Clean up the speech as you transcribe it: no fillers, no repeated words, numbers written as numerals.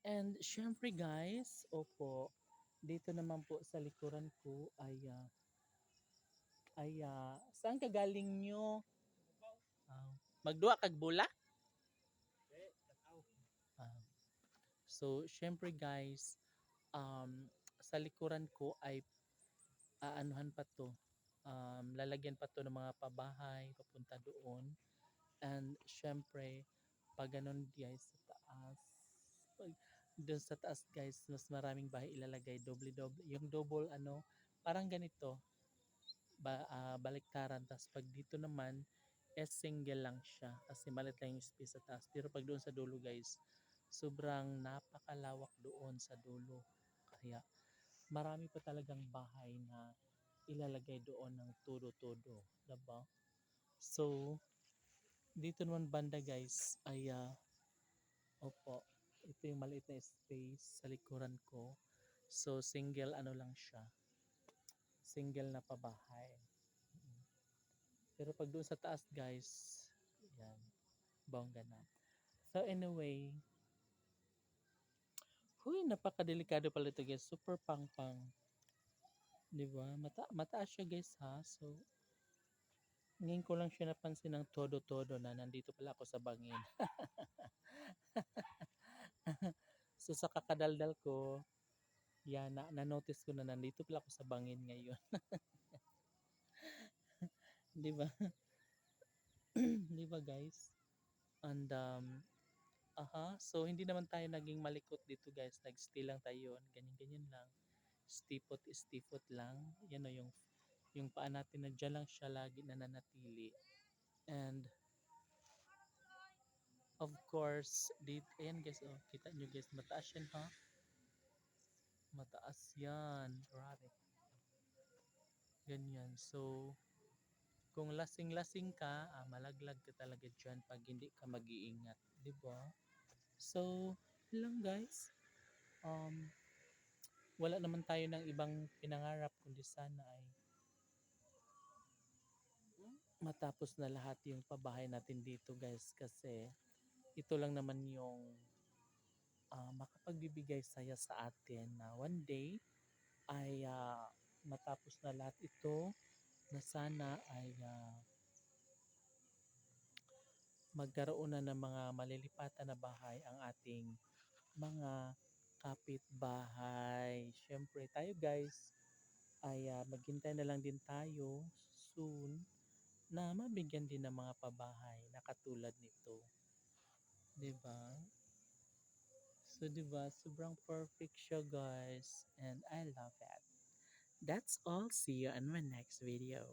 And syempre guys, opo, dito naman po sa likuran ko saan ka galing nyo? Magduwa kag bula? Ah, so syempre guys, sa likuran ko ay aanuhan pa to. Lalagyan pa to ng mga pabahay papunta doon. And syempre, pag ganun guys sa taas, pag doon sa taas guys, mas maraming bahay ilalagay, doble-doble. Yung double parang ganito, baliktaran. Tapos pag dito naman, single lang siya kasi malit lang yung space sa taas. Pero pag doon sa dulo guys, sobrang napakalawak doon sa dulo. Kaya marami pa talagang bahay na ilalagay doon ng todo-todo, diba? So, dito naman banda guys ay opo, ito yung maliit na space sa likuran ko. So, single lang siya. Single na pabahay. Pero pag doon sa taas guys, yan, bongga na. So anyway, huy, napakadelikado pala ito guys. Super pang-pang. Di ba? Mataas siya guys ha. So, ngayon ko lang siya napansin ng todo-todo na nandito pala ako sa bangin. So sa kakadaldal ko, yan, na-notice ko na nandito pala ako sa bangin ngayon. Di ba? Di ba guys? And so hindi naman tayo naging malikot dito guys. Nag-stay lang tayo. Ganyan-ganyan lang. Stipot lang. Yan o yung paa natin na dyan lang siya lagi nananatili. And of course, dito, ayan guys, oh, kita nyo guys, mataas yan ha. Mataas yan. Grabe. Ganyan. So, kung lasing-lasing ka, malaglag ka talaga dyan pag hindi ka mag-iingat. Diba? So, yun lang guys. Wala naman tayo ng ibang pinangarap kundi sana ay matapos na lahat yung pabahay natin dito guys kasi ito lang naman yung makapagbibigay saya sa atin na one day ay matapos na lahat ito na sana ay magkaroon na ng mga malilipatan na bahay ang ating mga kapitbahay. Siyempre tayo guys ay maghintay na lang din tayo soon na mabigyan din ng mga pabahay na katulad nito. 'Di ba? So 'di ba, sobrang perfect siya guys and I love it. That's all. See you in my next video.